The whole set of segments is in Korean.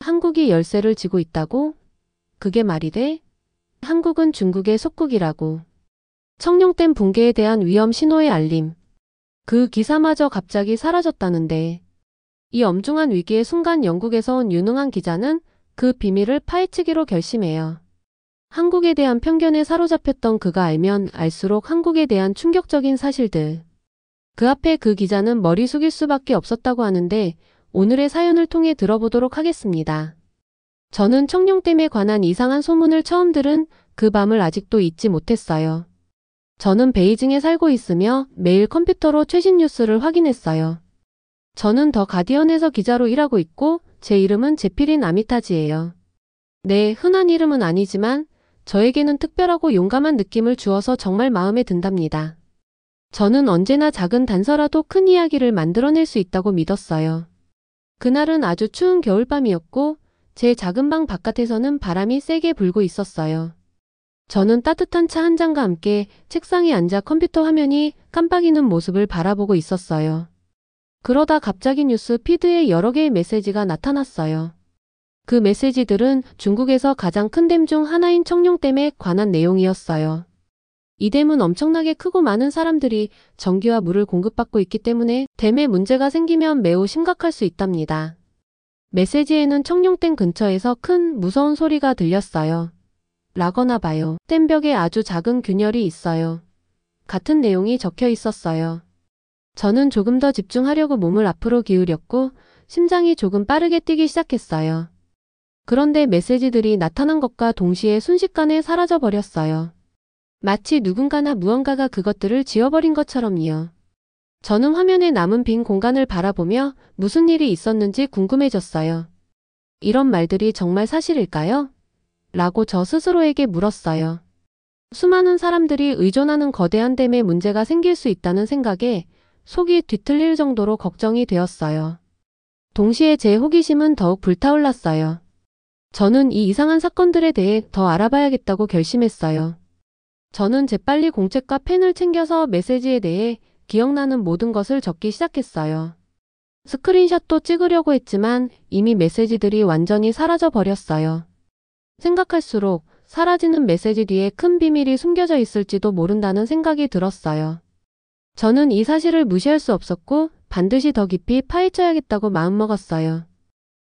한국이 열세를 쥐고 있다고? 그게 말이 돼? 한국은 중국의 속국이라고. 청룡댐 붕괴에 대한 위험 신호의 알림. 그 기사마저 갑자기 사라졌다는데. 이 엄중한 위기의 순간 영국에서 온 유능한 기자는 그 비밀을 파헤치기로 결심해요. 한국에 대한 편견에 사로잡혔던 그가 알면 알수록 한국에 대한 충격적인 사실들. 그 앞에 그 기자는 머리 숙일 수밖에 없었다고 하는데 오늘의 사연을 통해 들어보도록 하겠습니다. 저는 청룡댐에 관한 이상한 소문을 처음 들은 그 밤을 아직도 잊지 못했어요. 저는 베이징에 살고 있으며 매일 컴퓨터로 최신 뉴스를 확인했어요. 저는 더 가디언에서 기자로 일하고 있고 제 이름은 제필인 아미타지예요. 네, 흔한 이름은 아니지만 저에게는 특별하고 용감한 느낌을 주어서 정말 마음에 든답니다. 저는 언제나 작은 단서라도 큰 이야기를 만들어낼 수 있다고 믿었어요. 그날은 아주 추운 겨울밤이었고 제 작은 방 바깥에서는 바람이 세게 불고 있었어요. 저는 따뜻한 차 한 잔과 함께 책상에 앉아 컴퓨터 화면이 깜빡이는 모습을 바라보고 있었어요. 그러다 갑자기 뉴스 피드에 여러 개의 메시지가 나타났어요. 그 메시지들은 중국에서 가장 큰 댐 중 하나인 청룡댐에 관한 내용이었어요. 이 댐은 엄청나게 크고 많은 사람들이 전기와 물을 공급받고 있기 때문에 댐에 문제가 생기면 매우 심각할 수 있답니다. 메시지에는 청룡댐 근처에서 큰 무서운 소리가 들렸어요. 라거나 봐요. 댐벽에 아주 작은 균열이 있어요. 같은 내용이 적혀 있었어요. 저는 조금 더 집중하려고 몸을 앞으로 기울였고 심장이 조금 빠르게 뛰기 시작했어요. 그런데 메시지들이 나타난 것과 동시에 순식간에 사라져 버렸어요. 마치 누군가나 무언가가 그것들을 지워버린 것처럼요. 저는 화면에 남은 빈 공간을 바라보며 무슨 일이 있었는지 궁금해졌어요. 이런 말들이 정말 사실일까요? 라고 저 스스로에게 물었어요. 수많은 사람들이 의존하는 거대한 댐에 문제가 생길 수 있다는 생각에 속이 뒤틀릴 정도로 걱정이 되었어요. 동시에 제 호기심은 더욱 불타올랐어요. 저는 이 이상한 사건들에 대해 더 알아봐야겠다고 결심했어요. 저는 재빨리 공책과 펜을 챙겨서 메시지에 대해 기억나는 모든 것을 적기 시작했어요. 스크린샷도 찍으려고 했지만 이미 메시지들이 완전히 사라져 버렸어요. 생각할수록 사라지는 메시지 뒤에 큰 비밀이 숨겨져 있을지도 모른다는 생각이 들었어요. 저는 이 사실을 무시할 수 없었고 반드시 더 깊이 파헤쳐야겠다고 마음먹었어요.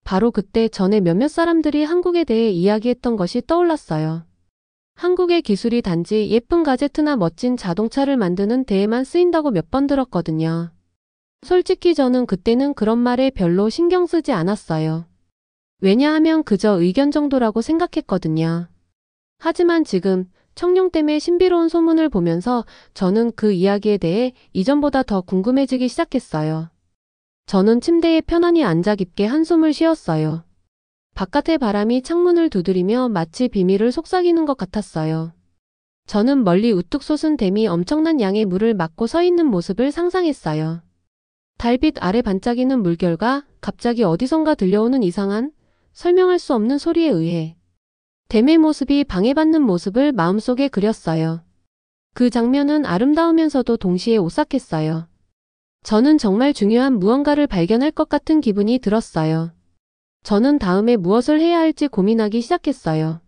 바로 그때 전에 몇몇 사람들이 한국에 대해 이야기했던 것이 떠올랐어요. 한국의 기술이 단지 예쁜 가제트나 멋진 자동차를 만드는 데에만 쓰인다고 몇 번 들었거든요. 솔직히 저는 그때는 그런 말에 별로 신경 쓰지 않았어요. 왜냐하면 그저 의견 정도라고 생각했거든요. 하지만 지금 청룡댐의 신비로운 소문을 보면서 저는 그 이야기에 대해 이전보다 더 궁금해지기 시작했어요. 저는 침대에 편안히 앉아 깊게 한숨을 쉬었어요. 바깥의 바람이 창문을 두드리며 마치 비밀을 속삭이는 것 같았어요. 저는 멀리 우뚝 솟은 댐이 엄청난 양의 물을 막고 서 있는 모습을 상상했어요. 달빛 아래 반짝이는 물결과 갑자기 어디선가 들려오는 이상한 설명할 수 없는 소리에 의해 댐의 모습이 방해받는 모습을 마음속에 그렸어요. 그 장면은 아름다우면서도 동시에 오싹했어요. 저는 정말 중요한 무언가를 발견할 것 같은 기분이 들었어요. 저는 다음에 무엇을 해야 할지 고민하기 시작했어요.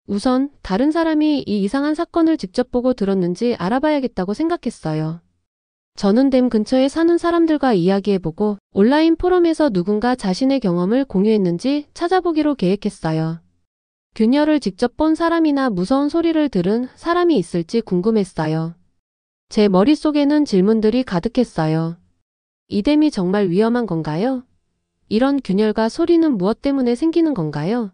우선 다른 사람이 이 이상한 사건을 직접 보고 들었는지 알아봐야겠다고 생각했어요. 저는 댐 근처에 사는 사람들과 이야기해보고 온라인 포럼에서 누군가 자신의 경험을 공유했는지 찾아보기로 계획했어요. 균열을 직접 본 사람이나 무서운 소리를 들은 사람이 있을지 궁금했어요. 제 머릿속에는 질문들이 가득했어요. 이 댐이 정말 위험한 건가요? 이런 균열과 소리는 무엇 때문에 생기는 건가요?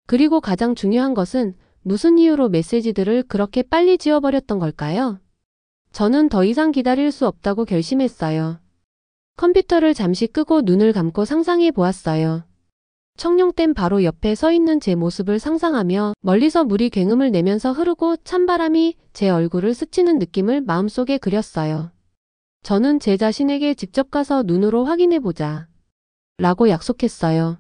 그리고 가장 중요한 것은 무슨 이유로 메시지들을 그렇게 빨리 지워버렸던 걸까요? 저는 더 이상 기다릴 수 없다고 결심했어요. 컴퓨터를 잠시 끄고 눈을 감고 상상해 보았어요. 청룡댐 바로 옆에 서 있는 제 모습을 상상하며 멀리서 물이 굉음을 내면서 흐르고 찬바람이 제 얼굴을 스치는 느낌을 마음속에 그렸어요. 저는 제 자신에게 직접 가서 눈으로 확인해보자 라고 약속했어요.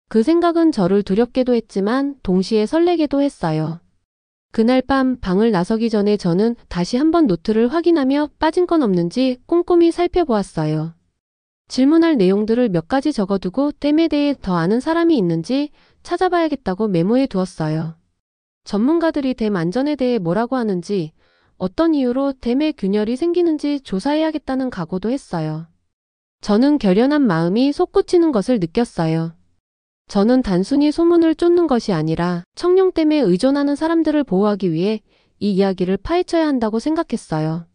그 생각은 저를 두렵게도 했지만 동시에 설레게도 했어요. 그날 밤 방을 나서기 전에 저는 다시 한번 노트를 확인하며 빠진 건 없는지 꼼꼼히 살펴보았어요. 질문할 내용들을 몇 가지 적어두고 댐에 대해 더 아는 사람이 있는지 찾아봐야겠다고 메모해 두었어요. 전문가들이 댐 안전에 대해 뭐라고 하는지, 어떤 이유로 댐에 균열이 생기는지 조사해야겠다는 각오도 했어요. 저는 결연한 마음이 솟구치는 것을 느꼈어요. 저는 단순히 소문을 쫓는 것이 아니라 청룡댐에 의존하는 사람들을 보호하기 위해 이 이야기를 파헤쳐야 한다고 생각했어요.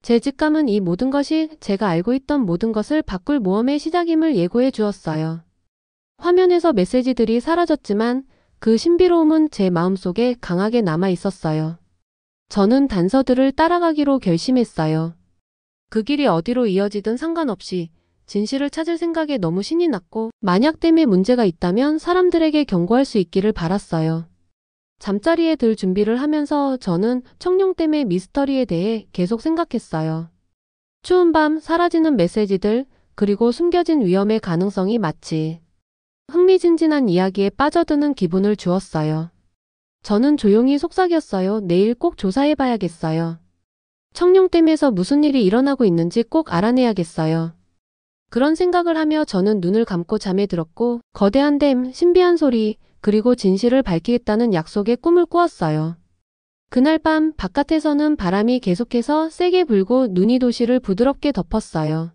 제 직감은 이 모든 것이 제가 알고 있던 모든 것을 바꿀 모험의 시작임을 예고해 주었어요. 화면에서 메시지들이 사라졌지만 그 신비로움은 제 마음속에 강하게 남아 있었어요. 저는 단서들을 따라가기로 결심했어요. 그 길이 어디로 이어지든 상관없이 진실을 찾을 생각에 너무 신이 났고, 만약 댐에 문제가 있다면 사람들에게 경고할 수 있기를 바랐어요. 잠자리에 들 준비를 하면서 저는 청룡댐의 미스터리에 대해 계속 생각했어요. 추운 밤, 사라지는 메시지들, 그리고 숨겨진 위험의 가능성이 마치 흥미진진한 이야기에 빠져드는 기분을 주었어요. 저는 조용히 속삭였어요. 내일 꼭 조사해봐야겠어요. 청룡댐에서 무슨 일이 일어나고 있는지 꼭 알아내야겠어요. 그런 생각을 하며 저는 눈을 감고 잠에 들었고, 거대한 댐, 신비한 소리, 그리고 진실을 밝히겠다는 약속의 꿈을 꾸었어요. 그날 밤 바깥에서는 바람이 계속해서 세게 불고 눈이 도시를 부드럽게 덮었어요.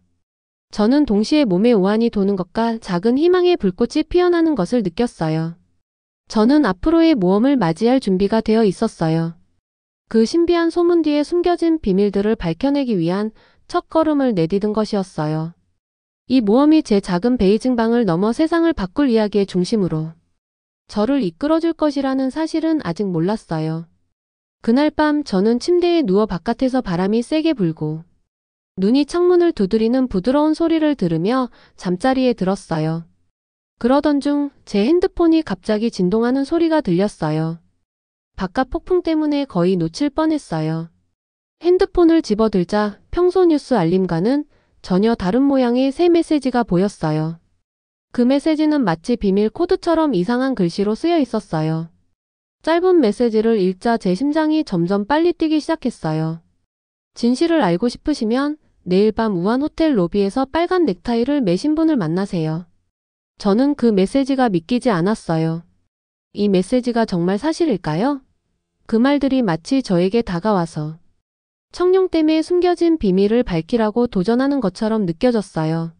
저는 동시에 몸에 오한이 도는 것과 작은 희망의 불꽃이 피어나는 것을 느꼈어요. 저는 앞으로의 모험을 맞이할 준비가 되어 있었어요. 그 신비한 소문 뒤에 숨겨진 비밀들을 밝혀내기 위한 첫걸음을 내디딘 것이었어요. 이 모험이 제 작은 베이징 방을 넘어 세상을 바꿀 이야기의 중심으로 저를 이끌어줄 것이라는 사실은 아직 몰랐어요. 그날 밤 저는 침대에 누워 바깥에서 바람이 세게 불고 눈이 창문을 두드리는 부드러운 소리를 들으며 잠자리에 들었어요. 그러던 중 제 핸드폰이 갑자기 진동하는 소리가 들렸어요. 바깥 폭풍 때문에 거의 놓칠 뻔했어요. 핸드폰을 집어들자 평소 뉴스 알림과는 전혀 다른 모양의 새 메시지가 보였어요. 그 메시지는 마치 비밀 코드처럼 이상한 글씨로 쓰여 있었어요. 짧은 메시지를 읽자 제 심장이 점점 빨리 뛰기 시작했어요. 진실을 알고 싶으시면 내일 밤 우한 호텔 로비에서 빨간 넥타이를 매신 분을 만나세요. 저는 그 메시지가 믿기지 않았어요. 이 메시지가 정말 사실일까요? 그 말들이 마치 저에게 다가와서 청룡댐에 숨겨진 비밀을 밝히라고 도전하는 것처럼 느껴졌어요.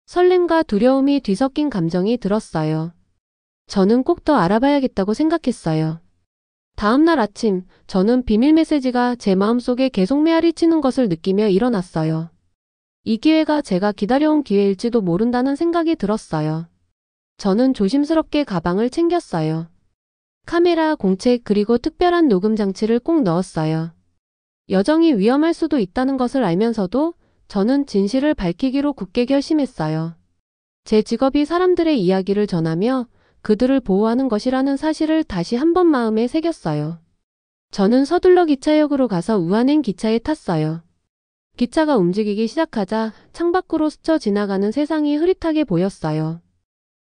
설렘과 두려움이 뒤섞인 감정이 들었어요. 저는 꼭 더 알아봐야겠다고 생각했어요. 다음 날 아침, 저는 비밀 메시지가 제 마음속에 계속 메아리 치는 것을 느끼며 일어났어요. 이 기회가 제가 기다려온 기회일지도 모른다는 생각이 들었어요. 저는 조심스럽게 가방을 챙겼어요. 카메라, 공책, 그리고 특별한 녹음 장치를 꼭 넣었어요. 여정이 위험할 수도 있다는 것을 알면서도 저는 진실을 밝히기로 굳게 결심했어요. 제 직업이 사람들의 이야기를 전하며 그들을 보호하는 것이라는 사실을 다시 한 번 마음에 새겼어요. 저는 서둘러 기차역으로 가서 우한행 기차에 탔어요. 기차가 움직이기 시작하자 창밖으로 스쳐 지나가는 세상이 흐릿하게 보였어요.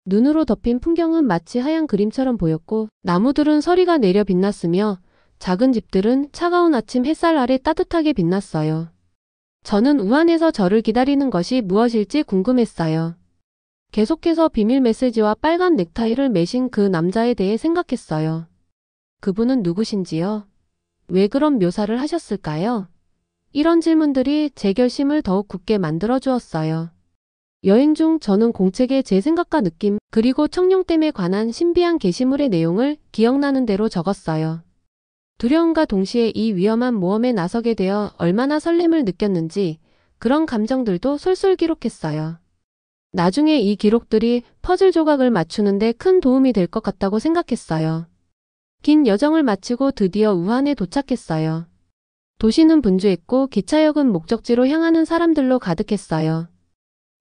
눈으로 덮인 풍경은 마치 하얀 그림처럼 보였고, 나무들은 서리가 내려 빛났으며 작은 집들은 차가운 아침 햇살 아래 따뜻하게 빛났어요. 저는 우한에서 저를 기다리는 것이 무엇일지 궁금했어요. 계속해서 비밀 메시지와 빨간 넥타이를 매신 그 남자에 대해 생각했어요. 그분은 누구신지요? 왜 그런 묘사를 하셨을까요? 이런 질문들이 제 결심을 더욱 굳게 만들어 주었어요. 여행 중 저는 공책에 제 생각과 느낌, 그리고 청룡댐에 관한 신비한 게시물의 내용을 기억나는 대로 적었어요. 두려움과 동시에 이 위험한 모험에 나서게 되어 얼마나 설렘을 느꼈는지 그런 감정들도 솔솔 기록했어요. 나중에 이 기록들이 퍼즐 조각을 맞추는데 큰 도움이 될 것 같다고 생각했어요. 긴 여정을 마치고 드디어 우한에 도착했어요. 도시는 분주했고 기차역은 목적지로 향하는 사람들로 가득했어요.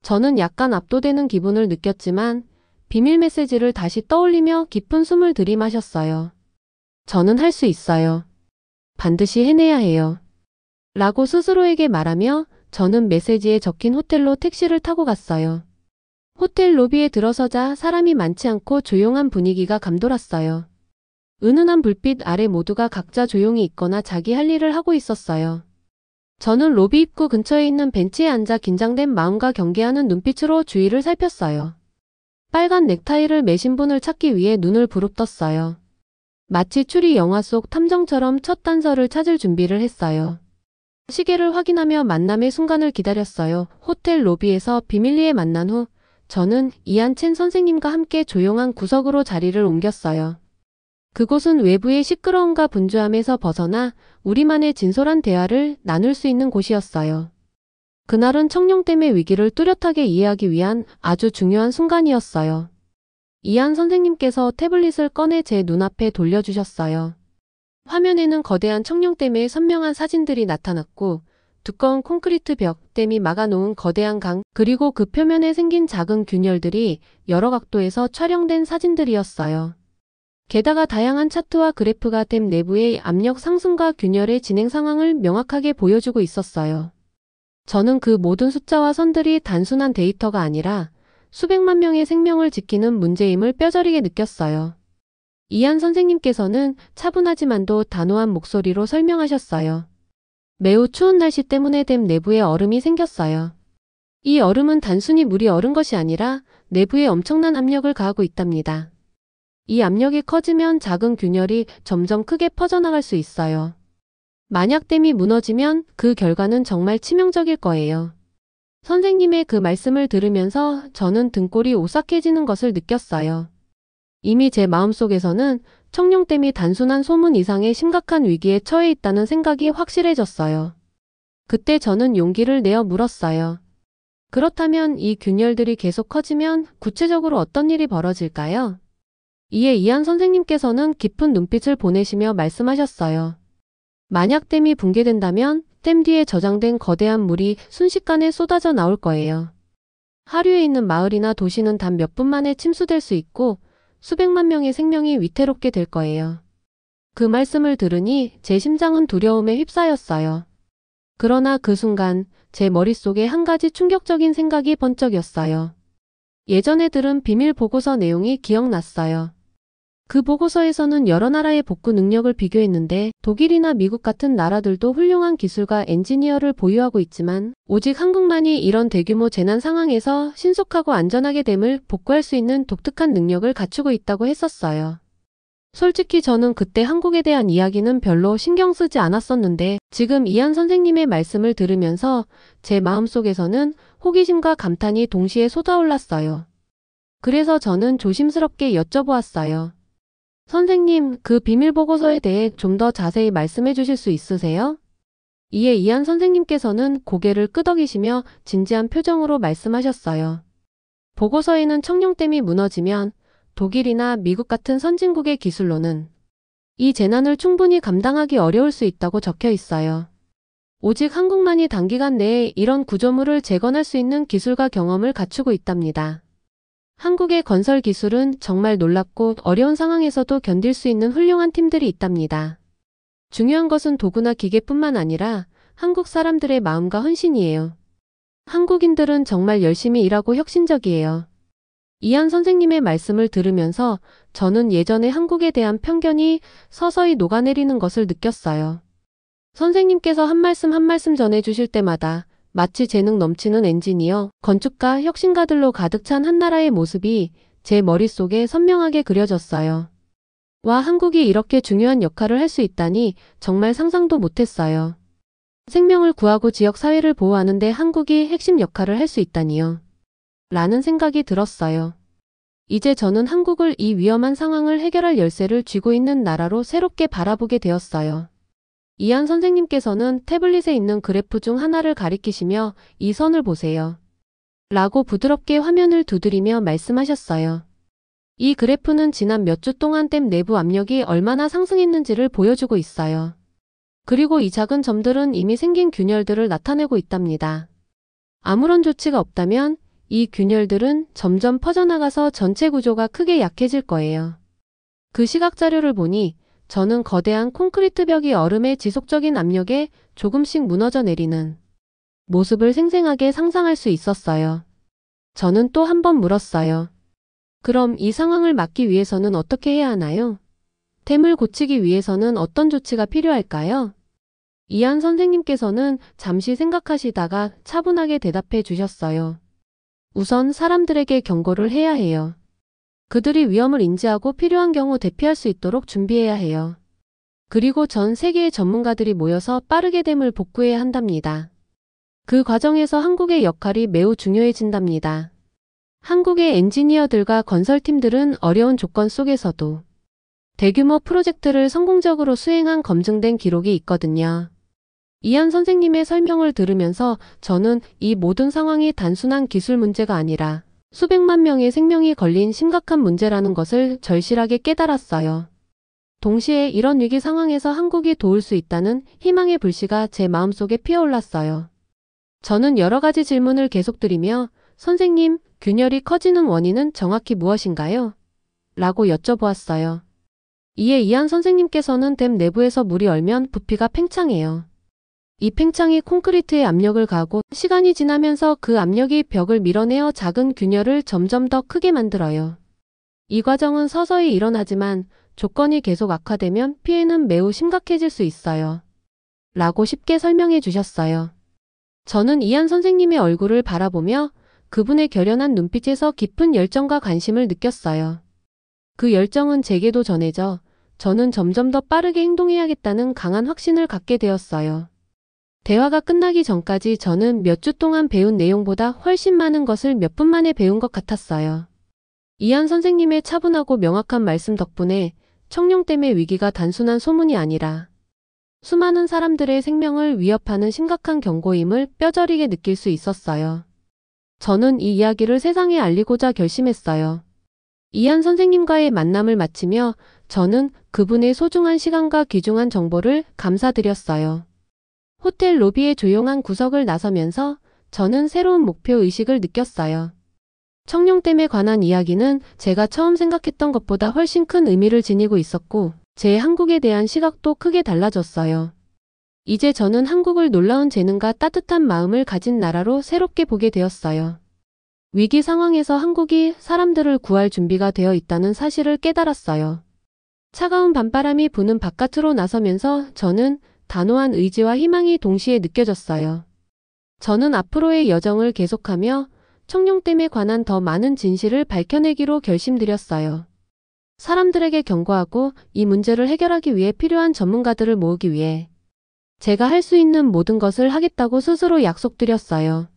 저는 약간 압도되는 기분을 느꼈지만 비밀 메시지를 다시 떠올리며 깊은 숨을 들이마셨어요. 저는 할 수 있어요. 반드시 해내야 해요. 라고 스스로에게 말하며 저는 메시지에 적힌 호텔로 택시를 타고 갔어요. 호텔 로비에 들어서자 사람이 많지 않고 조용한 분위기가 감돌았어요. 은은한 불빛 아래 모두가 각자 조용히 있거나 자기 할 일을 하고 있었어요. 저는 로비 입구 근처에 있는 벤치에 앉아 긴장된 마음과 경계하는 눈빛으로 주위를 살폈어요. 빨간 넥타이를 매신 분을 찾기 위해 눈을 부릅떴어요. 마치 추리 영화 속 탐정처럼 첫 단서를 찾을 준비를 했어요. 시계를 확인하며 만남의 순간을 기다렸어요. 호텔 로비에서 비밀리에 만난 후 저는 이안첸 선생님과 함께 조용한 구석으로 자리를 옮겼어요. 그곳은 외부의 시끄러움과 분주함에서 벗어나 우리만의 진솔한 대화를 나눌 수 있는 곳이었어요. 그날은 청룡댐의 위기를 뚜렷하게 이해하기 위한 아주 중요한 순간이었어요. 이안 선생님께서 태블릿을 꺼내 제 눈앞에 돌려주셨어요. 화면에는 거대한 청룡댐의 선명한 사진들이 나타났고 두꺼운 콘크리트 벽, 댐이 막아놓은 거대한 강, 그리고 그 표면에 생긴 작은 균열들이 여러 각도에서 촬영된 사진들이었어요. 게다가 다양한 차트와 그래프가 댐 내부의 압력 상승과 균열의 진행 상황을 명확하게 보여주고 있었어요. 저는 그 모든 숫자와 선들이 단순한 데이터가 아니라 수백만 명의 생명을 지키는 문제임을 뼈저리게 느꼈어요. 이안 선생님께서는 차분하지만도 단호한 목소리로 설명하셨어요. 매우 추운 날씨 때문에 댐 내부에 얼음이 생겼어요. 이 얼음은 단순히 물이 얼은 것이 아니라 내부에 엄청난 압력을 가하고 있답니다. 이 압력이 커지면 작은 균열이 점점 크게 퍼져나갈 수 있어요. 만약 댐이 무너지면 그 결과는 정말 치명적일 거예요. 선생님의 그 말씀을 들으면서 저는 등골이 오싹해지는 것을 느꼈어요. 이미 제 마음속에서는 청룡댐이 단순한 소문 이상의 심각한 위기에 처해 있다는 생각이 확실해졌어요. 그때 저는 용기를 내어 물었어요. 그렇다면 이 균열들이 계속 커지면 구체적으로 어떤 일이 벌어질까요? 이에 이안 선생님께서는 깊은 눈빛을 보내시며 말씀하셨어요. 만약 댐이 붕괴된다면 댐 뒤에 저장된 거대한 물이 순식간에 쏟아져 나올 거예요. 하류에 있는 마을이나 도시는 단 몇 분 만에 침수될 수 있고 수백만 명의 생명이 위태롭게 될 거예요. 그 말씀을 들으니 제 심장은 두려움에 휩싸였어요. 그러나 그 순간 제 머릿속에 한 가지 충격적인 생각이 번쩍였어요. 예전에 들은 비밀 보고서 내용이 기억났어요. 그 보고서에서는 여러 나라의 복구 능력을 비교했는데 독일이나 미국 같은 나라들도 훌륭한 기술과 엔지니어를 보유하고 있지만 오직 한국만이 이런 대규모 재난 상황에서 신속하고 안전하게 댐을 복구할 수 있는 독특한 능력을 갖추고 있다고 했었어요. 솔직히 저는 그때 한국에 대한 이야기는 별로 신경 쓰지 않았었는데 지금 이안 선생님의 말씀을 들으면서 제 마음속에서는 호기심과 감탄이 동시에 쏟아올랐어요. 그래서 저는 조심스럽게 여쭤보았어요. 선생님, 그 비밀 보고서에 대해 좀 더 자세히 말씀해 주실 수 있으세요? 이에 이안 선생님께서는 고개를 끄덕이시며 진지한 표정으로 말씀하셨어요. 보고서에는 청룡댐이 무너지면 독일이나 미국 같은 선진국의 기술로는 이 재난을 충분히 감당하기 어려울 수 있다고 적혀 있어요. 오직 한국만이 단기간 내에 이런 구조물을 재건할 수 있는 기술과 경험을 갖추고 있답니다. 한국의 건설 기술은 정말 놀랍고 어려운 상황에서도 견딜 수 있는 훌륭한 팀들이 있답니다. 중요한 것은 도구나 기계뿐만 아니라 한국 사람들의 마음과 헌신이에요. 한국인들은 정말 열심히 일하고 혁신적이에요. 이안 선생님의 말씀을 들으면서 저는 예전에 한국에 대한 편견이 서서히 녹아내리는 것을 느꼈어요. 선생님께서 한 말씀 전해주실 때마다 마치 재능 넘치는 엔지니어, 건축가, 혁신가들로 가득 찬 한나라의 모습이 제 머릿속에 선명하게 그려졌어요. 와, 한국이 이렇게 중요한 역할을 할 수 있다니 정말 상상도 못했어요. 생명을 구하고 지역 사회를 보호하는 데 한국이 핵심 역할을 할 수 있다니요. 라는 생각이 들었어요. 이제 저는 한국을 이 위험한 상황을 해결할 열쇠를 쥐고 있는 나라로 새롭게 바라보게 되었어요. 이안 선생님께서는 태블릿에 있는 그래프 중 하나를 가리키시며 이 선을 보세요. 라고 부드럽게 화면을 두드리며 말씀하셨어요. 이 그래프는 지난 몇 주 동안 댐 내부 압력이 얼마나 상승했는지를 보여주고 있어요. 그리고 이 작은 점들은 이미 생긴 균열들을 나타내고 있답니다. 아무런 조치가 없다면 이 균열들은 점점 퍼져나가서 전체 구조가 크게 약해질 거예요. 그 시각 자료를 보니 저는 거대한 콘크리트 벽이 얼음의 지속적인 압력에 조금씩 무너져 내리는 모습을 생생하게 상상할 수 있었어요. 저는 또 한 번 물었어요. 그럼 이 상황을 막기 위해서는 어떻게 해야 하나요? 댐을 고치기 위해서는 어떤 조치가 필요할까요? 이한 선생님께서는 잠시 생각하시다가 차분하게 대답해 주셨어요. 우선 사람들에게 경고를 해야 해요. 그들이 위험을 인지하고 필요한 경우 대피할 수 있도록 준비해야 해요. 그리고 전 세계의 전문가들이 모여서 빠르게 댐을 복구해야 한답니다. 그 과정에서 한국의 역할이 매우 중요해진답니다. 한국의 엔지니어들과 건설팀들은 어려운 조건 속에서도 대규모 프로젝트를 성공적으로 수행한 검증된 기록이 있거든요. 이한 선생님의 설명을 들으면서 저는 이 모든 상황이 단순한 기술 문제가 아니라 수백만 명의 생명이 걸린 심각한 문제라는 것을 절실하게 깨달았어요. 동시에 이런 위기 상황에서 한국이 도울 수 있다는 희망의 불씨가 제 마음속에 피어올랐어요. 저는 여러 가지 질문을 계속 드리며 선생님, 균열이 커지는 원인은 정확히 무엇인가요? 라고 여쭤보았어요. 이에 이한 선생님께서는 댐 내부에서 물이 얼면 부피가 팽창해요. 이 팽창이 콘크리트에 압력을 가하고 시간이 지나면서 그 압력이 벽을 밀어내어 작은 균열을 점점 더 크게 만들어요. 이 과정은 서서히 일어나지만 조건이 계속 악화되면 피해는 매우 심각해질 수 있어요. 라고 쉽게 설명해 주셨어요. 저는 이한 선생님의 얼굴을 바라보며 그분의 결연한 눈빛에서 깊은 열정과 관심을 느꼈어요. 그 열정은 제게도 전해져 저는 점점 더 빠르게 행동해야겠다는 강한 확신을 갖게 되었어요. 대화가 끝나기 전까지 저는 몇 주 동안 배운 내용보다 훨씬 많은 것을 몇 분 만에 배운 것 같았어요. 이한 선생님의 차분하고 명확한 말씀 덕분에 청룡댐의 위기가 단순한 소문이 아니라 수많은 사람들의 생명을 위협하는 심각한 경고임을 뼈저리게 느낄 수 있었어요. 저는 이 이야기를 세상에 알리고자 결심했어요. 이한 선생님과의 만남을 마치며 저는 그분의 소중한 시간과 귀중한 정보를 감사드렸어요. 호텔 로비의 조용한 구석을 나서면서 저는 새로운 목표 의식을 느꼈어요. 청룡댐에 관한 이야기는 제가 처음 생각했던 것보다 훨씬 큰 의미를 지니고 있었고 제 한국에 대한 시각도 크게 달라졌어요. 이제 저는 한국을 놀라운 재능과 따뜻한 마음을 가진 나라로 새롭게 보게 되었어요. 위기 상황에서 한국이 사람들을 구할 준비가 되어 있다는 사실을 깨달았어요. 차가운 밤바람이 부는 바깥으로 나서면서 저는 단호한 의지와 희망이 동시에 느껴졌어요. 저는 앞으로의 여정을 계속하며 청룡댐에 관한 더 많은 진실을 밝혀내기로 결심드렸어요. 사람들에게 경고하고 이 문제를 해결하기 위해 필요한 전문가들을 모으기 위해 제가 할 수 있는 모든 것을 하겠다고 스스로 약속드렸어요.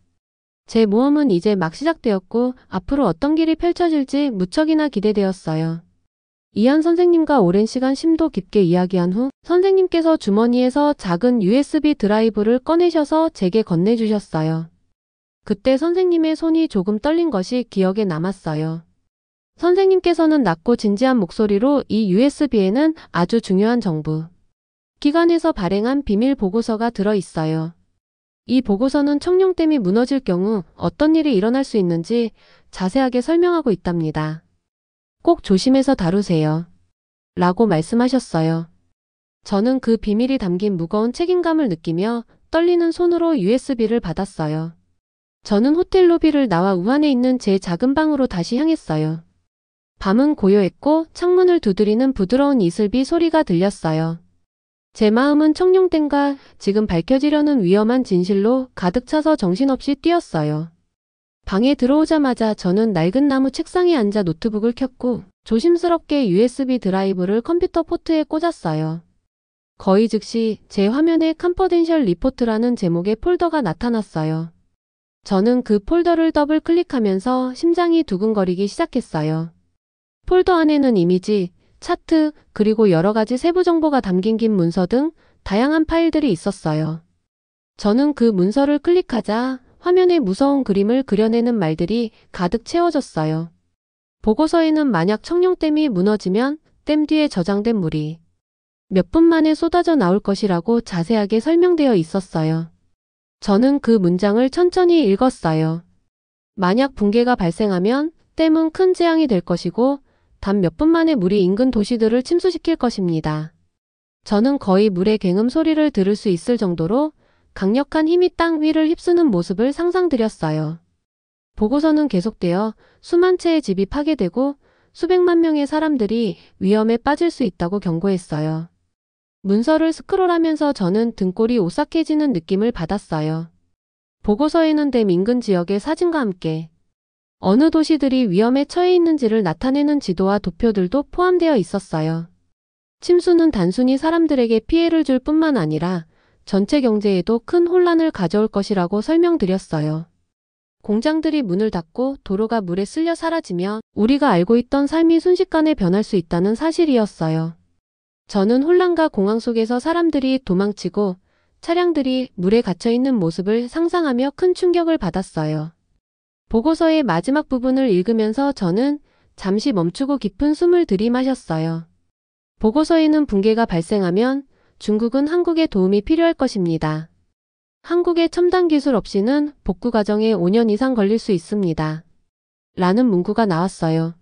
제 모험은 이제 막 시작되었고 앞으로 어떤 길이 펼쳐질지 무척이나 기대되었어요. 이한 선생님과 오랜 시간 심도 깊게 이야기한 후 선생님께서 주머니에서 작은 USB 드라이브를 꺼내셔서 제게 건네주셨어요. 그때 선생님의 손이 조금 떨린 것이 기억에 남았어요. 선생님께서는 낮고 진지한 목소리로 이 USB에는 아주 중요한 정부 기관에서 발행한 비밀 보고서가 들어있어요. 이 보고서는 청룡댐이 무너질 경우 어떤 일이 일어날 수 있는지 자세하게 설명하고 있답니다. 꼭 조심해서 다루세요. 라고 말씀하셨어요. 저는 그 비밀이 담긴 무거운 책임감을 느끼며 떨리는 손으로 USB를 받았어요. 저는 호텔 로비를 나와 우한에 있는 제 작은 방으로 다시 향했어요. 밤은 고요했고 창문을 두드리는 부드러운 이슬비 소리가 들렸어요. 제 마음은 청룡댐과 지금 밝혀지려는 위험한 진실로 가득 차서 정신없이 뛰었어요. 방에 들어오자마자 저는 낡은 나무 책상에 앉아 노트북을 켰고 조심스럽게 USB 드라이브를 컴퓨터 포트에 꽂았어요. 거의 즉시 제 화면에 컨피던셜 리포트라는 제목의 폴더가 나타났어요. 저는 그 폴더를 더블 클릭하면서 심장이 두근거리기 시작했어요. 폴더 안에는 이미지, 차트, 그리고 여러 가지 세부 정보가 담긴 긴 문서 등 다양한 파일들이 있었어요. 저는 그 문서를 클릭하자 화면에 무서운 그림을 그려내는 말들이 가득 채워졌어요. 보고서에는 만약 청룡댐이 무너지면 댐 뒤에 저장된 물이 몇 분 만에 쏟아져 나올 것이라고 자세하게 설명되어 있었어요. 저는 그 문장을 천천히 읽었어요. 만약 붕괴가 발생하면 댐은 큰 재앙이 될 것이고 단 몇 분 만에 물이 인근 도시들을 침수시킬 것입니다. 저는 거의 물의 굉음 소리를 들을 수 있을 정도로 강력한 힘이 땅 위를 휩쓰는 모습을 상상드렸어요. 보고서는 계속되어 수만 채의 집이 파괴되고 수백만 명의 사람들이 위험에 빠질 수 있다고 경고했어요. 문서를 스크롤하면서 저는 등골이 오싹해지는 느낌을 받았어요. 보고서에는 댐 인근 지역의 사진과 함께 어느 도시들이 위험에 처해 있는지를 나타내는 지도와 도표들도 포함되어 있었어요. 침수는 단순히 사람들에게 피해를 줄 뿐만 아니라 전체 경제에도 큰 혼란을 가져올 것이라고 설명드렸어요. 공장들이 문을 닫고 도로가 물에 쓸려 사라지며 우리가 알고 있던 삶이 순식간에 변할 수 있다는 사실이었어요. 저는 혼란과 공황 속에서 사람들이 도망치고 차량들이 물에 갇혀있는 모습을 상상하며 큰 충격을 받았어요. 보고서의 마지막 부분을 읽으면서 저는 잠시 멈추고 깊은 숨을 들이마셨어요. 보고서에는 붕괴가 발생하면 중국은 한국의 도움이 필요할 것입니다. 한국의 첨단 기술 없이는 복구 과정에 5년 이상 걸릴 수 있습니다. 라는 문구가 나왔어요.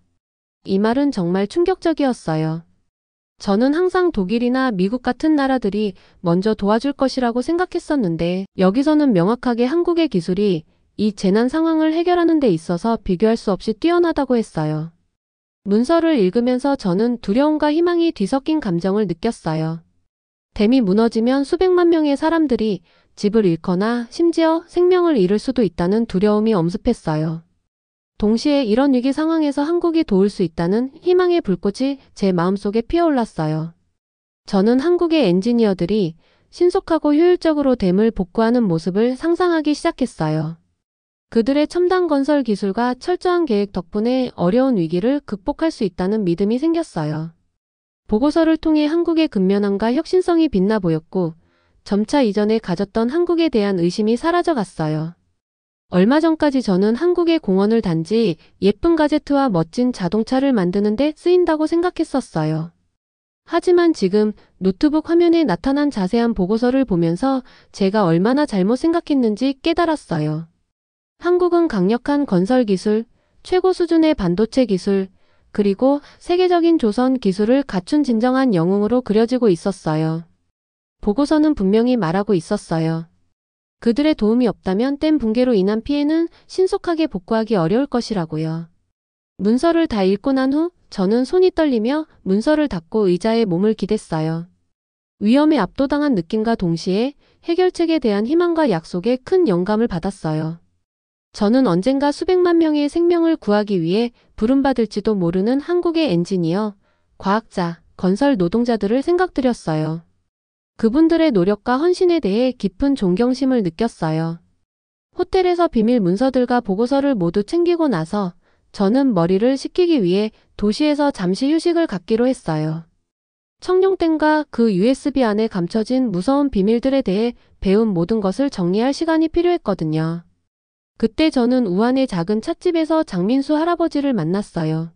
이 말은 정말 충격적이었어요. 저는 항상 독일이나 미국 같은 나라들이 먼저 도와줄 것이라고 생각했었는데 여기서는 명확하게 한국의 기술이 이 재난 상황을 해결하는 데 있어서 비교할 수 없이 뛰어나다고 했어요. 문서를 읽으면서 저는 두려움과 희망이 뒤섞인 감정을 느꼈어요. 댐이 무너지면 수백만 명의 사람들이 집을 잃거나 심지어 생명을 잃을 수도 있다는 두려움이 엄습했어요. 동시에 이런 위기 상황에서 한국이 도울 수 있다는 희망의 불꽃이 제 마음속에 피어올랐어요. 저는 한국의 엔지니어들이 신속하고 효율적으로 댐을 복구하는 모습을 상상하기 시작했어요. 그들의 첨단 건설 기술과 철저한 계획 덕분에 어려운 위기를 극복할 수 있다는 믿음이 생겼어요. 보고서를 통해 한국의 근면함과 혁신성이 빛나 보였고 점차 이전에 가졌던 한국에 대한 의심이 사라져갔어요. 얼마 전까지 저는 한국의 공원을 단지 예쁜 가제트와 멋진 자동차를 만드는 데 쓰인다고 생각했었어요. 하지만 지금 노트북 화면에 나타난 자세한 보고서를 보면서 제가 얼마나 잘못 생각했는지 깨달았어요. 한국은 강력한 건설 기술, 최고 수준의 반도체 기술, 그리고 세계적인 조선 기술을 갖춘 진정한 영웅으로 그려지고 있었어요. 보고서는 분명히 말하고 있었어요. 그들의 도움이 없다면 댐 붕괴로 인한 피해는 신속하게 복구하기 어려울 것이라고요. 문서를 다 읽고 난 후 저는 손이 떨리며 문서를 닫고 의자에 몸을 기댔어요. 위험에 압도당한 느낌과 동시에 해결책에 대한 희망과 약속에 큰 영감을 받았어요. 저는 언젠가 수백만 명의 생명을 구하기 위해 부름받을지도 모르는 한국의 엔지니어, 과학자, 건설 노동자들을 생각드렸어요. 그분들의 노력과 헌신에 대해 깊은 존경심을 느꼈어요. 호텔에서 비밀 문서들과 보고서를 모두 챙기고 나서 저는 머리를 식히기 위해 도시에서 잠시 휴식을 갖기로 했어요. 청룡댐과 그 USB 안에 감춰진 무서운 비밀들에 대해 배운 모든 것을 정리할 시간이 필요했거든요. 그때 저는 우한의 작은 찻집에서 장민수 할아버지를 만났어요.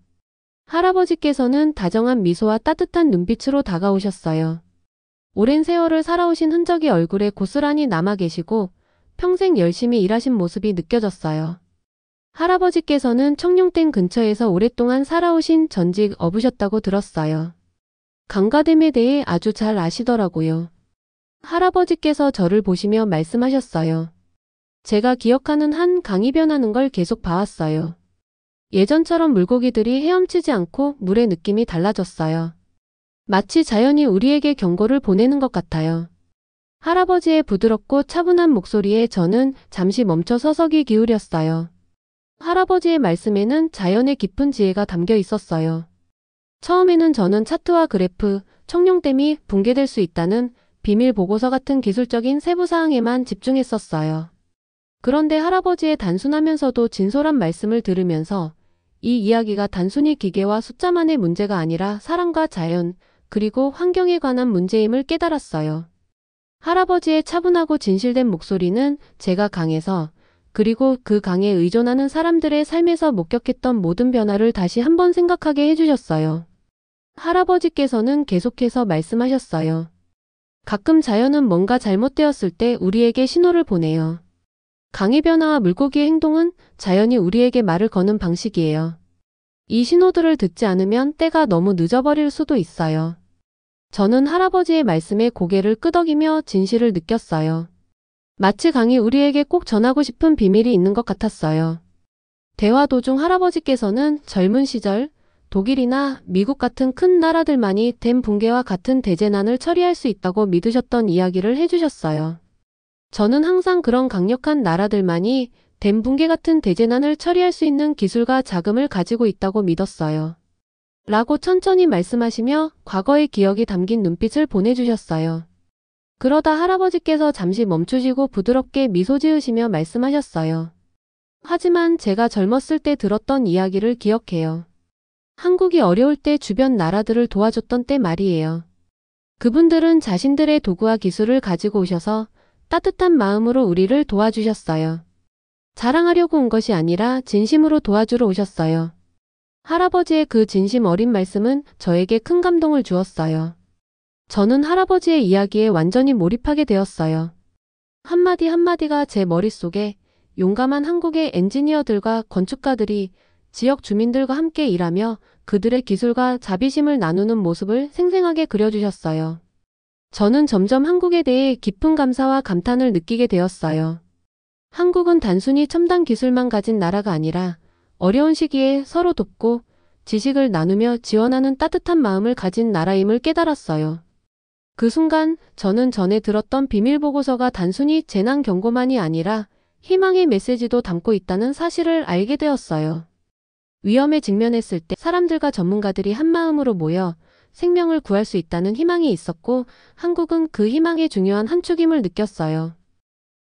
할아버지께서는 다정한 미소와 따뜻한 눈빛으로 다가오셨어요. 오랜 세월을 살아오신 흔적이 얼굴에 고스란히 남아 계시고 평생 열심히 일하신 모습이 느껴졌어요. 할아버지께서는 청룡댐 근처에서 오랫동안 살아오신 전직 어부셨다고 들었어요. 강가댐에 대해 아주 잘 아시더라고요. 할아버지께서 저를 보시며 말씀하셨어요. 제가 기억하는 한 강이 변하는 걸 계속 봐왔어요. 예전처럼 물고기들이 헤엄치지 않고 물의 느낌이 달라졌어요. 마치 자연이 우리에게 경고를 보내는 것 같아요. 할아버지의 부드럽고 차분한 목소리에 저는 잠시 멈춰 서서 귀 기울였어요. 할아버지의 말씀에는 자연의 깊은 지혜가 담겨 있었어요. 처음에는 저는 차트와 그래프, 청룡댐이 붕괴될 수 있다는 비밀 보고서 같은 기술적인 세부 사항에만 집중했었어요. 그런데 할아버지의 단순하면서도 진솔한 말씀을 들으면서 이 이야기가 단순히 기계와 숫자만의 문제가 아니라 사람과 자연, 그리고 환경에 관한 문제임을 깨달았어요. 할아버지의 차분하고 진실된 목소리는 제가 강에서, 그리고 그 강에 의존하는 사람들의 삶에서 목격했던 모든 변화를 다시 한번 생각하게 해주셨어요. 할아버지께서는 계속해서 말씀하셨어요. 가끔 자연은 뭔가 잘못되었을 때 우리에게 신호를 보내요. 강의 변화와 물고기의 행동은 자연이 우리에게 말을 거는 방식이에요. 이 신호들을 듣지 않으면 때가 너무 늦어버릴 수도 있어요. 저는 할아버지의 말씀에 고개를 끄덕이며 진실을 느꼈어요. 마치 강이 우리에게 꼭 전하고 싶은 비밀이 있는 것 같았어요. 대화 도중 할아버지께서는 젊은 시절 독일이나 미국 같은 큰 나라들만이 댐 붕괴와 같은 대재난을 처리할 수 있다고 믿으셨던 이야기를 해주셨어요. 저는 항상 그런 강력한 나라들만이 댐 붕괴 같은 대재난을 처리할 수 있는 기술과 자금을 가지고 있다고 믿었어요. 라고 천천히 말씀하시며 과거의 기억이 담긴 눈빛을 보내주셨어요. 그러다 할아버지께서 잠시 멈추시고 부드럽게 미소 지으시며 말씀하셨어요. 하지만 제가 젊었을 때 들었던 이야기를 기억해요. 한국이 어려울 때 주변 나라들을 도와줬던 때 말이에요. 그분들은 자신들의 도구와 기술을 가지고 오셔서 따뜻한 마음으로 우리를 도와주셨어요. 자랑하려고 온 것이 아니라 진심으로 도와주러 오셨어요. 할아버지의 그 진심 어린 말씀은 저에게 큰 감동을 주었어요. 저는 할아버지의 이야기에 완전히 몰입하게 되었어요. 한마디 한마디가 제 머릿속에 용감한 한국의 엔지니어들과 건축가들이 지역 주민들과 함께 일하며 그들의 기술과 자비심을 나누는 모습을 생생하게 그려주셨어요. 저는 점점 한국에 대해 깊은 감사와 감탄을 느끼게 되었어요. 한국은 단순히 첨단 기술만 가진 나라가 아니라 어려운 시기에 서로 돕고 지식을 나누며 지원하는 따뜻한 마음을 가진 나라임을 깨달았어요. 그 순간 저는 전에 들었던 비밀보고서가 단순히 재난 경고만이 아니라 희망의 메시지도 담고 있다는 사실을 알게 되었어요. 위험에 직면했을 때 사람들과 전문가들이 한마음으로 모여 생명을 구할 수 있다는 희망이 있었고 한국은 그 희망의 중요한 한 축임을 느꼈어요.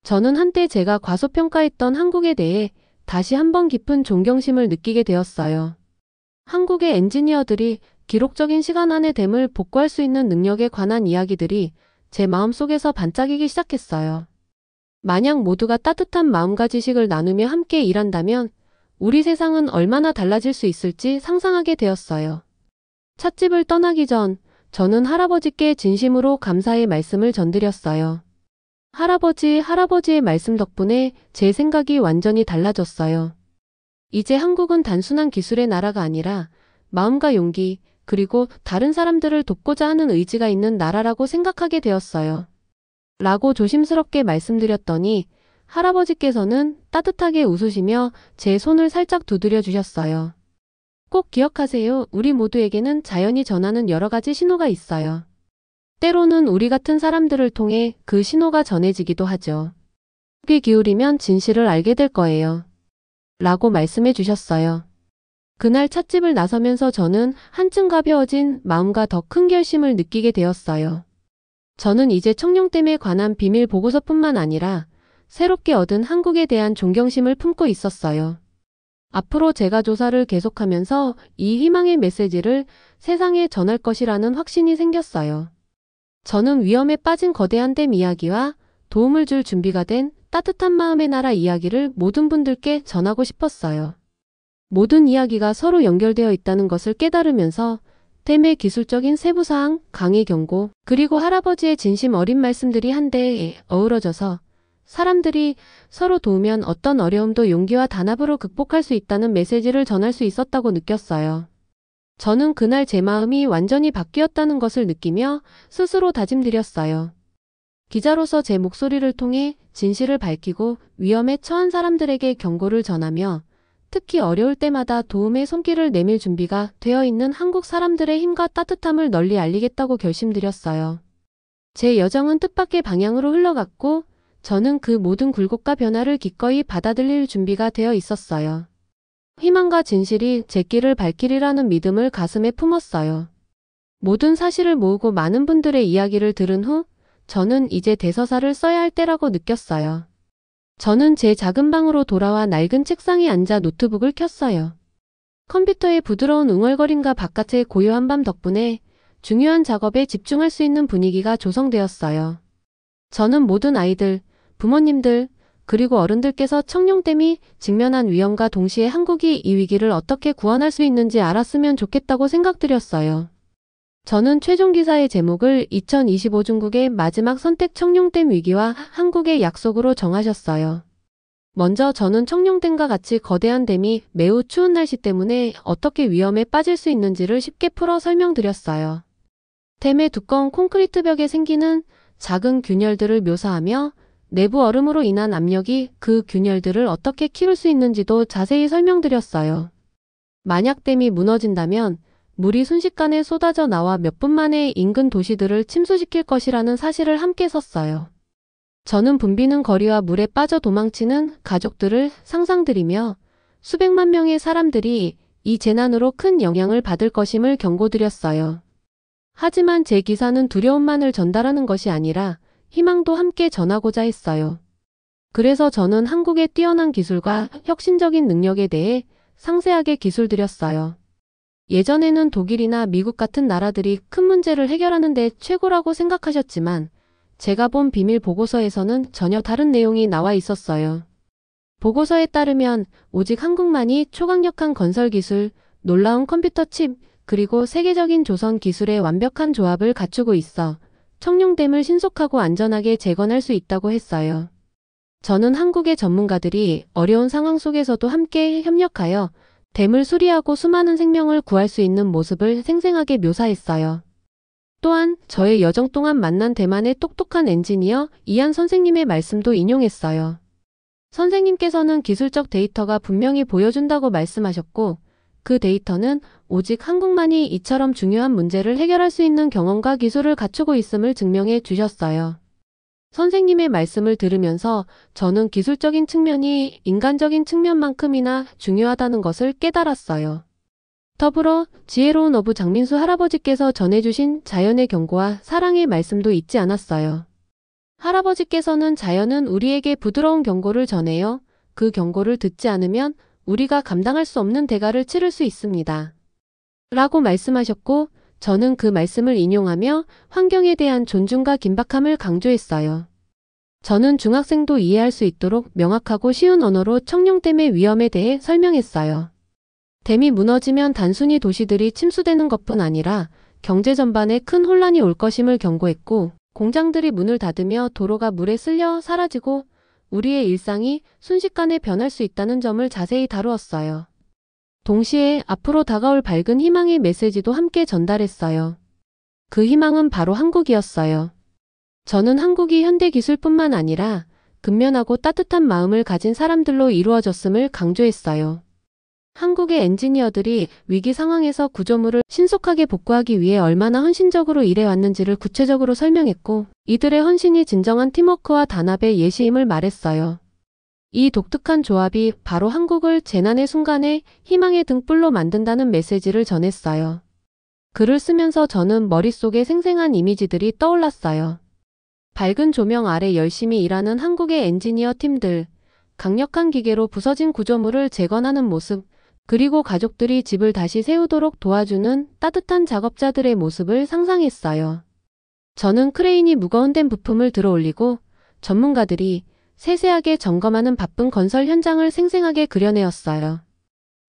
저는 한때 제가 과소평가했던 한국에 대해 다시 한번 깊은 존경심을 느끼게 되었어요. 한국의 엔지니어들이 기록적인 시간 안에 댐을 복구할 수 있는 능력에 관한 이야기들이 제 마음속에서 반짝이기 시작했어요. 만약 모두가 따뜻한 마음과 지식을 나누며 함께 일한다면 우리 세상은 얼마나 달라질 수 있을지 상상하게 되었어요. 찻집을 떠나기 전 저는 할아버지께 진심으로 감사의 말씀을 전드렸어요. 할아버지의 말씀 덕분에 제 생각이 완전히 달라졌어요. 이제 한국은 단순한 기술의 나라가 아니라 마음과 용기, 그리고 다른 사람들을 돕고자 하는 의지가 있는 나라라고 생각하게 되었어요. 라고 조심스럽게 말씀드렸더니 할아버지께서는 따뜻하게 웃으시며 제 손을 살짝 두드려 주셨어요. 꼭 기억하세요. 우리 모두에게는 자연이 전하는 여러 가지 신호가 있어요. 때로는 우리 같은 사람들을 통해 그 신호가 전해지기도 하죠. 귀 기울이면 진실을 알게 될 거예요. 라고 말씀해 주셨어요. 그날 찻집을 나서면서 저는 한층 가벼워진 마음과 더 큰 결심을 느끼게 되었어요. 저는 이제 청룡댐에 관한 비밀 보고서뿐만 아니라 새롭게 얻은 한국에 대한 존경심을 품고 있었어요. 앞으로 제가 조사를 계속하면서 이 희망의 메시지를 세상에 전할 것이라는 확신이 생겼어요. 저는 위험에 빠진 거대한 댐 이야기와 도움을 줄 준비가 된 따뜻한 마음의 나라 이야기를 모든 분들께 전하고 싶었어요. 모든 이야기가 서로 연결되어 있다는 것을 깨달으면서 댐의 기술적인 세부사항, 강의 경고, 그리고 할아버지의 진심 어린 말씀들이 한데에 어우러져서 사람들이 서로 도우면 어떤 어려움도 용기와 단합으로 극복할 수 있다는 메시지를 전할 수 있었다고 느꼈어요. 저는 그날 제 마음이 완전히 바뀌었다는 것을 느끼며 스스로 다짐드렸어요. 기자로서 제 목소리를 통해 진실을 밝히고 위험에 처한 사람들에게 경고를 전하며 특히 어려울 때마다 도움의 손길을 내밀 준비가 되어 있는 한국 사람들의 힘과 따뜻함을 널리 알리겠다고 결심드렸어요. 제 여정은 뜻밖의 방향으로 흘러갔고 저는 그 모든 굴곡과 변화를 기꺼이 받아들일 준비가 되어 있었어요. 희망과 진실이 제 길을 밝히리라는 믿음을 가슴에 품었어요. 모든 사실을 모으고 많은 분들의 이야기를 들은 후 저는 이제 대서사를 써야 할 때라고 느꼈어요. 저는 제 작은 방으로 돌아와 낡은 책상에 앉아 노트북을 켰어요. 컴퓨터의 부드러운 웅얼거림과 바깥의 고요한 밤 덕분에 중요한 작업에 집중할 수 있는 분위기가 조성되었어요. 저는 모든 아이들, 부모님들, 그리고 어른들께서 청룡댐이 직면한 위험과 동시에 한국이 이 위기를 어떻게 구원할 수 있는지 알았으면 좋겠다고 생각드렸어요. 저는 최종 기사의 제목을 2025 중국의 마지막 선택 청룡댐 위기와 한국의 약속으로 정하셨어요. 먼저 저는 청룡댐과 같이 거대한 댐이 매우 추운 날씨 때문에 어떻게 위험에 빠질 수 있는지를 쉽게 풀어 설명드렸어요. 댐의 두꺼운 콘크리트 벽에 생기는 작은 균열들을 묘사하며 내부 얼음으로 인한 압력이 그 균열들을 어떻게 키울 수 있는지도 자세히 설명드렸어요. 만약 댐이 무너진다면 물이 순식간에 쏟아져 나와 몇 분 만에 인근 도시들을 침수시킬 것이라는 사실을 함께 썼어요. 저는 붐비는 거리와 물에 빠져 도망치는 가족들을 상상드리며 수백만 명의 사람들이 이 재난으로 큰 영향을 받을 것임을 경고드렸어요. 하지만 제 기사는 두려움만을 전달하는 것이 아니라 희망도 함께 전하고자 했어요. 그래서 저는 한국의 뛰어난 기술과 혁신적인 능력에 대해 상세하게 기술드렸어요. 예전에는 독일이나 미국 같은 나라들이 큰 문제를 해결하는 데 최고라고 생각하셨지만 제가 본 비밀 보고서에서는 전혀 다른 내용이 나와 있었어요. 보고서에 따르면 오직 한국만이 초강력한 건설 기술, 놀라운 컴퓨터 칩, 그리고 세계적인 조선 기술의 완벽한 조합을 갖추고 있어 청룡댐을 신속하고 안전하게 재건할 수 있다고 했어요. 저는 한국의 전문가들이 어려운 상황 속에서도 함께 협력하여 댐을 수리하고 수많은 생명을 구할 수 있는 모습을 생생하게 묘사했어요. 또한 저의 여정 동안 만난 대만의 똑똑한 엔지니어 이한 선생님의 말씀도 인용했어요. 선생님께서는 기술적 데이터가 분명히 보여준다고 말씀하셨고 그 데이터는 오직 한국만이 이처럼 중요한 문제를 해결할 수 있는 경험과 기술을 갖추고 있음을 증명해 주셨어요. 선생님의 말씀을 들으면서 저는 기술적인 측면이 인간적인 측면만큼이나 중요하다는 것을 깨달았어요. 더불어 지혜로운 어부 장민수 할아버지께서 전해주신 자연의 경고와 사랑의 말씀도 잊지 않았어요. 할아버지께서는 자연은 우리에게 부드러운 경고를 전해요. 그 경고를 듣지 않으면 우리가 감당할 수 없는 대가를 치를 수 있습니다. 라고 말씀하셨고 저는 그 말씀을 인용하며 환경에 대한 존중과 긴박함을 강조했어요. 저는 중학생도 이해할 수 있도록 명확하고 쉬운 언어로 청룡댐의 위험에 대해 설명했어요. 댐이 무너지면 단순히 도시들이 침수되는 것뿐 아니라 경제 전반에 큰 혼란이 올 것임을 경고했고 공장들이 문을 닫으며 도로가 물에 쓸려 사라지고 우리의 일상이 순식간에 변할 수 있다는 점을 자세히 다루었어요. 동시에 앞으로 다가올 밝은 희망의 메시지도 함께 전달했어요. 그 희망은 바로 한국이었어요. 저는 한국이 현대 기술뿐만 아니라 근면하고 따뜻한 마음을 가진 사람들로 이루어졌음을 강조했어요. 한국의 엔지니어들이 위기 상황에서 구조물을 신속하게 복구하기 위해 얼마나 헌신적으로 일해왔는지를 구체적으로 설명했고 이들의 헌신이 진정한 팀워크와 단합의 예시임을 말했어요. 이 독특한 조합이 바로 한국을 재난의 순간에 희망의 등불로 만든다는 메시지를 전했어요. 글을 쓰면서 저는 머릿속에 생생한 이미지들이 떠올랐어요. 밝은 조명 아래 열심히 일하는 한국의 엔지니어 팀들, 강력한 기계로 부서진 구조물을 재건하는 모습, 그리고 가족들이 집을 다시 세우도록 도와주는 따뜻한 작업자들의 모습을 상상했어요. 저는 크레인이 무거운 댐 부품을 들어올리고 전문가들이 세세하게 점검하는 바쁜 건설 현장을 생생하게 그려내었어요.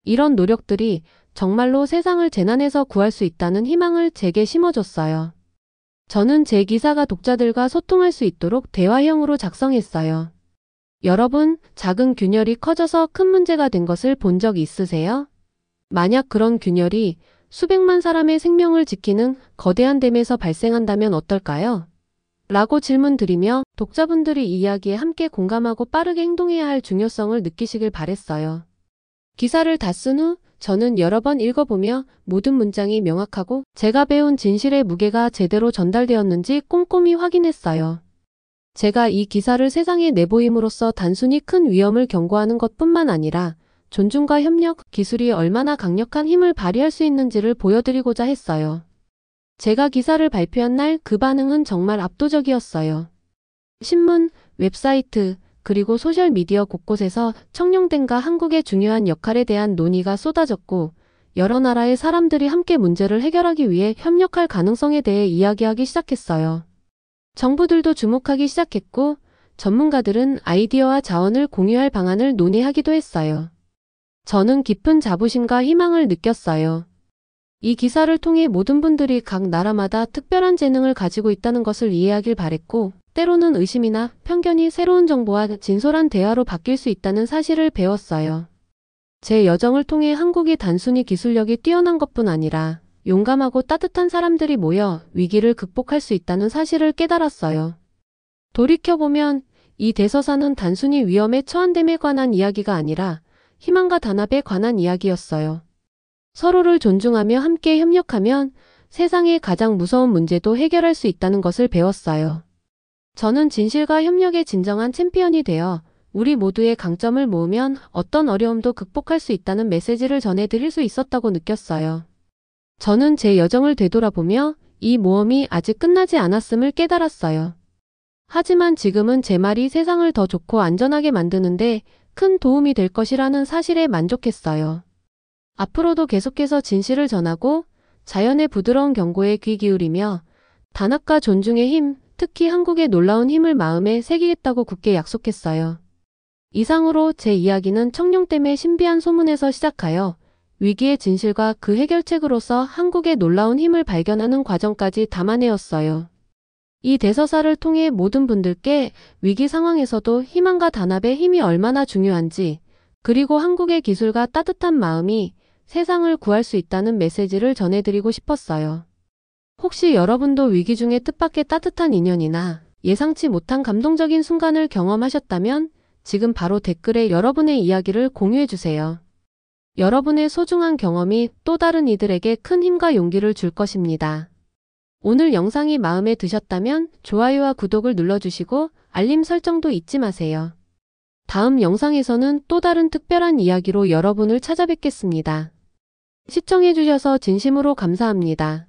이런 노력들이 정말로 세상을 재난에서 구할 수 있다는 희망을 제게 심어줬어요. 저는 제 기사가 독자들과 소통할 수 있도록 대화형으로 작성했어요. 여러분, 작은 균열이 커져서 큰 문제가 된 것을 본 적 있으세요? 만약 그런 균열이 수백만 사람의 생명을 지키는 거대한 댐에서 발생한다면 어떨까요? 라고 질문드리며 독자분들이 이 이야기에 함께 공감하고 빠르게 행동해야 할 중요성을 느끼시길 바랬어요. 기사를 다 쓴 후 저는 여러 번 읽어보며 모든 문장이 명확하고 제가 배운 진실의 무게가 제대로 전달되었는지 꼼꼼히 확인했어요. 제가 이 기사를 세상에 내보임으로써 단순히 큰 위험을 경고하는 것뿐만 아니라 존중과 협력, 기술이 얼마나 강력한 힘을 발휘할 수 있는지를 보여드리고자 했어요. 제가 기사를 발표한 날 그 반응은 정말 압도적이었어요. 신문, 웹사이트, 그리고 소셜미디어 곳곳에서 청룡댐과 한국의 중요한 역할에 대한 논의가 쏟아졌고 여러 나라의 사람들이 함께 문제를 해결하기 위해 협력할 가능성에 대해 이야기하기 시작했어요. 정부들도 주목하기 시작했고 전문가들은 아이디어와 자원을 공유할 방안을 논의하기도 했어요. 저는 깊은 자부심과 희망을 느꼈어요. 이 기사를 통해 모든 분들이 각 나라마다 특별한 재능을 가지고 있다는 것을 이해하길 바랬고 때로는 의심이나 편견이 새로운 정보와 진솔한 대화로 바뀔 수 있다는 사실을 배웠어요. 제 여정을 통해 한국이 단순히 기술력이 뛰어난 것뿐 아니라 용감하고 따뜻한 사람들이 모여 위기를 극복할 수 있다는 사실을 깨달았어요. 돌이켜보면 이 대서사는 단순히 위험에 처한 댐에 관한 이야기가 아니라 희망과 단합에 관한 이야기였어요. 서로를 존중하며 함께 협력하면 세상의 가장 무서운 문제도 해결할 수 있다는 것을 배웠어요. 저는 진실과 협력의 진정한 챔피언이 되어 우리 모두의 강점을 모으면 어떤 어려움도 극복할 수 있다는 메시지를 전해드릴 수 있었다고 느꼈어요. 저는 제 여정을 되돌아보며 이 모험이 아직 끝나지 않았음을 깨달았어요. 하지만 지금은 제 말이 세상을 더 좋고 안전하게 만드는데 큰 도움이 될 것이라는 사실에 만족했어요. 앞으로도 계속해서 진실을 전하고 자연의 부드러운 경고에 귀 기울이며 단합과 존중의 힘, 특히 한국의 놀라운 힘을 마음에 새기겠다고 굳게 약속했어요. 이상으로 제 이야기는 청룡댐의 신비한 소문에서 시작하여 위기의 진실과 그 해결책으로서 한국의 놀라운 힘을 발견하는 과정까지 담아내었어요. 이 대서사를 통해 모든 분들께 위기 상황에서도 희망과 단합의 힘이 얼마나 중요한지, 그리고 한국의 기술과 따뜻한 마음이 세상을 구할 수 있다는 메시지를 전해드리고 싶었어요. 혹시 여러분도 위기 중에 뜻밖의 따뜻한 인연이나 예상치 못한 감동적인 순간을 경험하셨다면 지금 바로 댓글에 여러분의 이야기를 공유해주세요. 여러분의 소중한 경험이 또 다른 이들에게 큰 힘과 용기를 줄 것입니다. 오늘 영상이 마음에 드셨다면 좋아요와 구독을 눌러주시고 알림 설정도 잊지 마세요. 다음 영상에서는 또 다른 특별한 이야기로 여러분을 찾아뵙겠습니다. 시청해주셔서 진심으로 감사합니다.